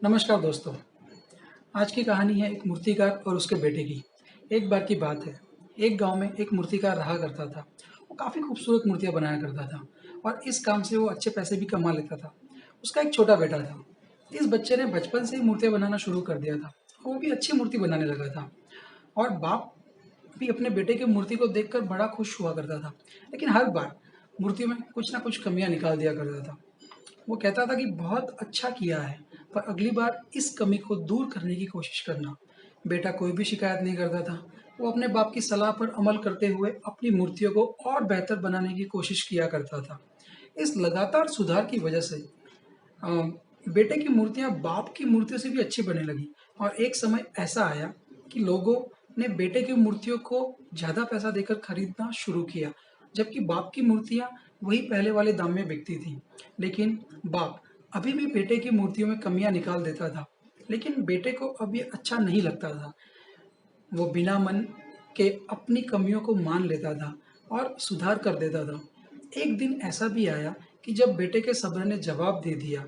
नमस्कार दोस्तों। आज की कहानी है एक मूर्तिकार और उसके बेटे की। एक बार की बात है, एक गांव में एक मूर्तिकार रहा करता था। वो काफ़ी खूबसूरत मूर्तियाँ बनाया करता था और इस काम से वो अच्छे पैसे भी कमा लेता था। उसका एक छोटा बेटा था। इस बच्चे ने बचपन से ही मूर्तियाँ बनाना शुरू कर दिया था। वो भी अच्छी मूर्ति बनाने लगा था और बाप भी अपने बेटे की मूर्ति को देखकर बड़ा खुश हुआ करता था। लेकिन हर बार मूर्ति में कुछ ना कुछ कमियाँ निकाल दिया करता था। वो कहता था कि बहुत अच्छा किया है, पर अगली बार इस कमी को दूर करने की कोशिश करना। बेटा कोई भी शिकायत नहीं करता था। वो अपने बाप की सलाह पर अमल करते हुए अपनी मूर्तियों को और बेहतर बनाने की कोशिश किया करता था। इस लगातार सुधार की वजह से अ, बेटे की मूर्तियां बाप की मूर्तियों से भी अच्छी बनने लगी और एक समय ऐसा आया कि लोगों ने बेटे की मूर्तियों को ज़्यादा पैसा देकर खरीदना शुरू किया, जबकि बाप की मूर्तियां वही पहले वाले दाम में बिकती थी। लेकिन बाप अभी भी बेटे की मूर्तियों में कमियां निकाल देता था, लेकिन बेटे को अब ये अच्छा नहीं लगता था। वो बिना मन के अपनी कमियों को मान लेता था और सुधार कर देता था। एक दिन ऐसा भी आया कि जब बेटे के सब्र ने जवाब दे दिया।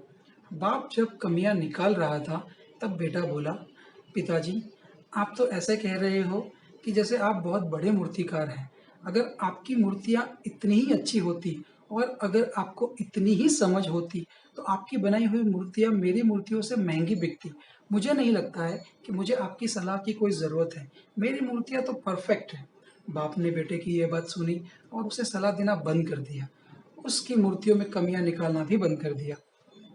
बाप जब कमियां निकाल रहा था, तब बेटा बोला, पिताजी, आप तो ऐसे कह रहे हो कि जैसे आप बहुत बड़े मूर्तिकार हैं। अगर आपकी मूर्तियां इतनी ही अच्छी होती और अगर आपको इतनी ही समझ होती, तो आपकी बनाई हुई मूर्तियां मेरी मूर्तियों से महंगी बिकती। मुझे नहीं लगता है कि मुझे आपकी सलाह की कोई ज़रूरत है। मेरी मूर्तियाँ तो परफेक्ट हैं। बाप ने बेटे की ये बात सुनी और उसे सलाह देना बंद कर दिया। उसकी मूर्तियों में कमियां निकालना भी बंद कर दिया।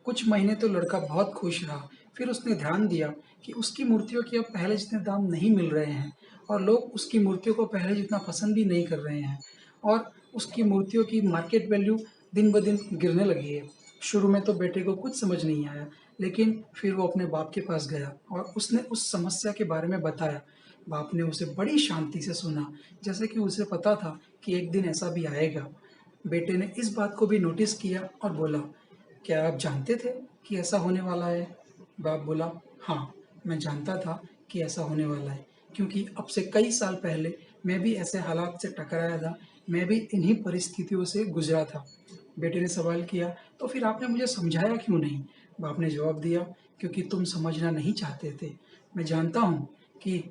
कुछ महीने तो लड़का बहुत खुश रहा। फिर उसने ध्यान दिया कि उसकी मूर्तियों के अब पहले जितने दाम नहीं मिल रहे हैं और लोग उसकी मूर्तियों को पहले जितना पसंद भी नहीं कर रहे हैं और उसकी मूर्तियों की मार्केट वैल्यू दिन ब दिन गिरने लगी है। शुरू में तो बेटे को कुछ समझ नहीं आया, लेकिन फिर वो अपने बाप के पास गया और उसने उस समस्या के बारे में बताया। बाप ने उसे बड़ी शांति से सुना, जैसे कि उसे पता था कि एक दिन ऐसा भी आएगा। बेटे ने इस बात को भी नोटिस किया और बोला, क्या आप जानते थे कि ऐसा होने वाला है? बाप बोला, हाँ, मैं जानता था कि ऐसा होने वाला है, क्योंकि अब से कई साल पहले मैं भी ऐसे हालात से टकराया था। मैं भी इन्हीं परिस्थितियों से गुजरा था। बेटे ने सवाल किया, तो फिर आपने मुझे समझाया क्यों नहीं? बाप ने जवाब दिया, क्योंकि तुम समझना नहीं चाहते थे। मैं जानता हूँ कि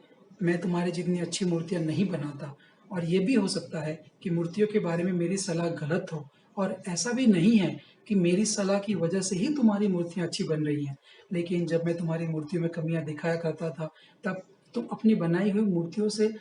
मैं तुम्हारी जितनी अच्छी मूर्तियाँ नहीं बनाता और ये भी हो सकता है कि मूर्तियों के बारे में मेरी सलाह गलत हो और ऐसा भी नहीं है कि मेरी सलाह की वजह से ही तुम्हारी मूर्तियाँ अच्छी बन रही हैं। लेकिन जब मैं तुम्हारी मूर्तियों में कमियाँ दिखाया करता था, तब तुम अपनी बनाई हुई मूर्तियों से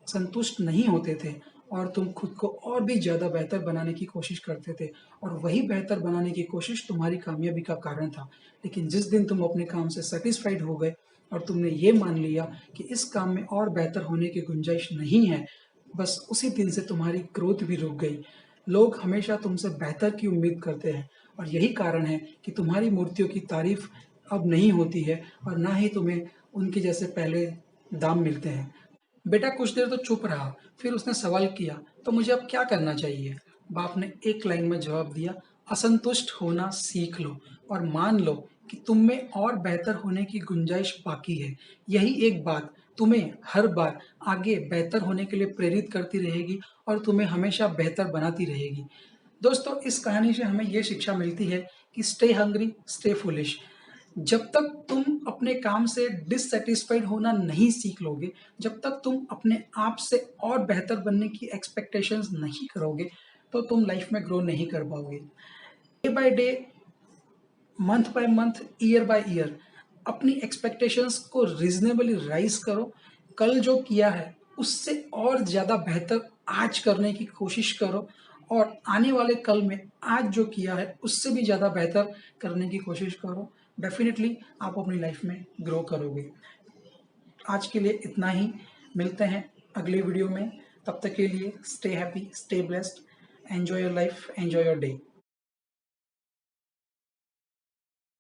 संतुष्ट नहीं होते थे और तुम खुद को और भी ज़्यादा बेहतर बनाने की कोशिश करते थे और वही बेहतर बनाने की कोशिश तुम्हारी कामयाबी का कारण था। लेकिन जिस दिन तुम अपने काम से सैटिस्फाइड हो गए और तुमने ये मान लिया कि इस काम में और बेहतर होने की गुंजाइश नहीं है, बस उसी दिन से तुम्हारी ग्रोथ भी रुक गई। लोग हमेशा तुमसे बेहतर की उम्मीद करते हैं और यही कारण है कि तुम्हारी मूर्तियों की तारीफ अब नहीं होती है और ना ही तुम्हें उनके जैसे पहले दाम मिलते हैं। बेटा कुछ देर तो चुप रहा, फिर उसने सवाल किया, तो मुझे अब क्या करना चाहिए? बाप ने एक लाइन में जवाब दिया, असंतुष्ट होना सीख लो और मान लो कि तुम में और बेहतर होने की गुंजाइश बाकी है। यही एक बात तुम्हें हर बार आगे बेहतर होने के लिए प्रेरित करती रहेगी और तुम्हें हमेशा बेहतर बनाती रहेगी। दोस्तों, इस कहानी से हमें ये शिक्षा मिलती है कि स्टे हंग्री, स्टे फुलिश। जब तक तुम अपने काम से डिससैटिस्फाइड होना नहीं सीख लोगे, जब तक तुम अपने आप से और बेहतर बनने की एक्सपेक्टेशंस नहीं करोगे, तो तुम लाइफ में ग्रो नहीं कर पाओगे। Day by day, month by month, year by year अपनी एक्सपेक्टेशंस को रीजनेबली राइज करो। कल जो किया है उससे और ज़्यादा बेहतर आज करने की कोशिश करो और आने वाले कल में आज जो किया है उससे भी ज़्यादा बेहतर करने की कोशिश करो। डेफिनेटली आप अपनी लाइफ में ग्रो करोगे। आज के लिए इतना ही। मिलते हैं अगले वीडियो में। तब तक के लिए stay happy, stay blessed, enjoy your life, enjoy your day.